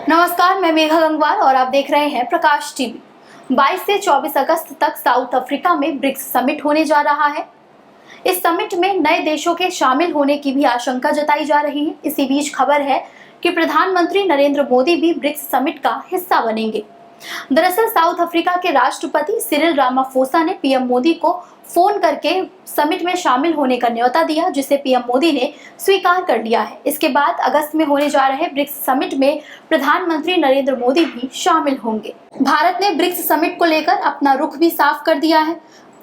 नमस्कार, मैं मेघा गंगवार और आप देख रहे हैं प्रकाश टीवी। 22 से 24 अगस्त तक साउथ अफ्रीका में ब्रिक्स समिट होने जा रहा है। इस समिट में नए देशों के शामिल होने की भी आशंका जताई जा रही है। इसी बीच खबर है कि प्रधानमंत्री नरेंद्र मोदी भी ब्रिक्स समिट का हिस्सा बनेंगे। दरअसल साउथ अफ्रीका के राष्ट्रपति सिरिल रामाफोसा ने पीएम मोदी को फोन करके समिट में शामिल होने का न्योता दिया, जिसे पीएम मोदी ने स्वीकार कर लिया है। इसके बाद अगस्त में होने जा रहे ब्रिक्स समिट में प्रधानमंत्री नरेंद्र मोदी भी शामिल होंगे। भारत ने ब्रिक्स समिट को लेकर अपना रुख भी साफ कर दिया है।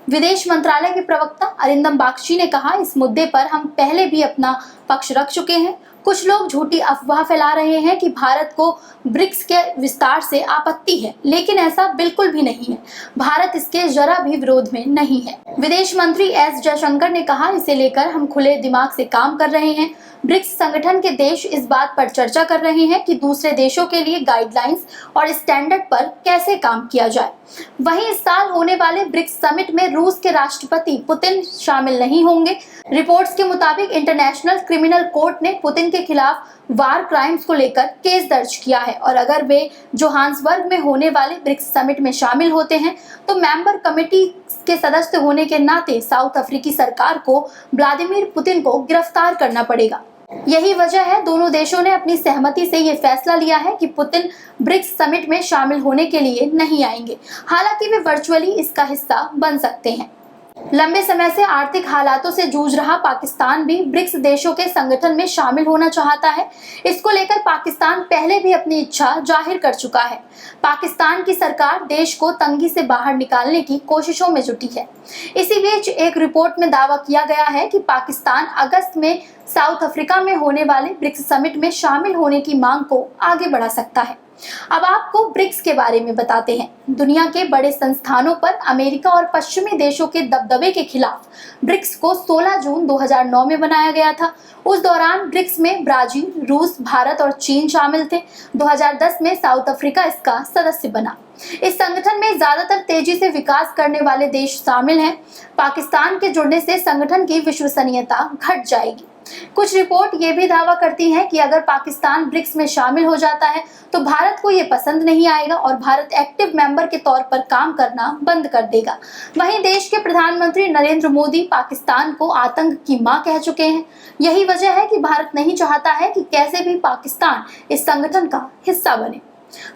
विदेश मंत्रालय के प्रवक्ता अरिंदम बागची ने कहा, इस मुद्दे पर हम पहले भी अपना पक्ष रख चुके हैं। कुछ लोग झूठी अफवाह फैला रहे हैं कि भारत को ब्रिक्स के विस्तार से आपत्ति है, लेकिन ऐसा बिल्कुल भी नहीं है। भारत इसके जरा भी विरोध में नहीं है। विदेश मंत्री एस जयशंकर ने कहा, इसे लेकर हम खुले दिमाग से काम कर रहे हैं। ब्रिक्स संगठन के देश इस बात पर चर्चा कर रहे हैं कि दूसरे देशों के लिए गाइडलाइंस और स्टैंडर्ड पर कैसे काम किया जाए। वहीं इस साल होने वाले ब्रिक्स समिट में रूस के राष्ट्रपति पुतिन शामिल नहीं होंगे। रिपोर्ट्स के मुताबिक इंटरनेशनल क्रिमिनल कोर्ट ने पुतिन के खिलाफ वार क्राइम्स को लेकर केस दर्ज किया है और अगर वे जोहान्सबर्ग में होने वाले ब्रिक्स समिट में शामिल होते हैं तो मेंबर कमेटी के सदस्य होने के नाते साउथ अफ्रीकी सरकार को व्लादिमीर पुतिन को गिरफ्तार करना पड़ेगा। यही वजह है दोनों देशों ने अपनी सहमति से ये फैसला लिया है कि पुतिन ब्रिक्स समिट में शामिल होने के लिए नहीं आएंगे। हालांकि वे वर्चुअली इसका हिस्सा बन सकते हैं। लंबे समय से आर्थिक हालातों से जूझ रहा पाकिस्तान भी ब्रिक्स देशों के संगठन में शामिल होना चाहता है। इसको लेकर पाकिस्तान पहले भी अपनी इच्छा जाहिर कर चुका है। पाकिस्तान की सरकार देश को तंगी से बाहर निकालने की कोशिशों में जुटी है। इसी बीच एक रिपोर्ट में दावा किया गया है कि पाकिस्तान अगस्त में साउथ अफ्रीका में होने वाले ब्रिक्स समिट में शामिल होने की मांग को आगे बढ़ा सकता है। अब आपको ब्रिक्स के बारे में बताते हैं। दुनिया के बड़े संस्थानों पर अमेरिका और पश्चिमी देशों के दबदबे के खिलाफ ब्रिक्स को 16 जून 2009 में बनाया गया था। उस दौरान ब्रिक्स में ब्राजील, रूस, भारत और चीन शामिल थे। 2010 में साउथ अफ्रीका इसका सदस्य बना। इस संगठन में ज्यादातर तेजी से विकास करने वाले देश शामिल हैं। पाकिस्तान के जुड़ने से संगठन की विश्वसनीयता घट जाएगी। कुछ रिपोर्ट ये भी दावा करती हैं कि अगर पाकिस्तान ब्रिक्स में शामिल हो जाता है तो भारत को ये पसंद नहीं आएगा और भारत एक्टिव मेंबर के तौर पर काम करना बंद कर देगा। वहीं देश के प्रधानमंत्री नरेंद्र मोदी पाकिस्तान को आतंक की मां कह चुके हैं। यही वजह है कि भारत नहीं चाहता है कि कैसे भी पाकिस्तान इस संगठन का हिस्सा बने।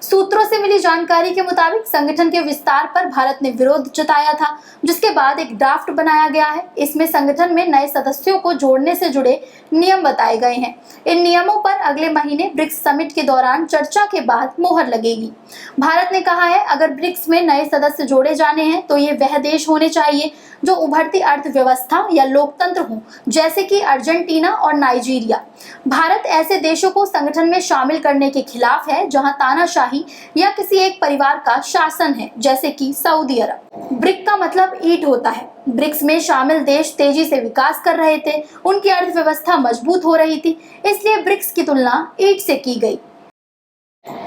सूत्रों से मिली जानकारी के मुताबिक संगठन के विस्तार पर भारत ने विरोध जताया था, जिसके बाद एक ड्राफ्ट बनाया गया है। इसमें संगठन में नए सदस्यों को जोड़ने से जुड़े नियम बताए गए हैं। इन नियमों पर अगले महीने ब्रिक्स समिट के दौरान चर्चा के बाद मोहर लगेगी। भारत ने कहा है, अगर ब्रिक्स में नए सदस्य जोड़े जाने हैं तो ये वह देश होने चाहिए जो उभरती अर्थव्यवस्था या लोकतंत्र हो, जैसे कि अर्जेंटीना और नाइजीरिया। भारत ऐसे देशों को संगठन में शामिल करने के खिलाफ है जहां तानाशाही या किसी एक परिवार का शासन है, जैसे कि सऊदी अरब। ब्रिक का मतलब ईंट होता है। ब्रिक्स में शामिल देश तेजी से विकास कर रहे थे, उनकी अर्थव्यवस्था मजबूत हो रही थी, इसलिए ब्रिक्स की तुलना ईंट से की गई।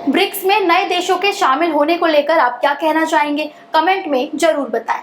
ब्रिक्स में नए देशों के शामिल होने को लेकर आप क्या कहना चाहेंगे? कमेंट में जरूर बताएं।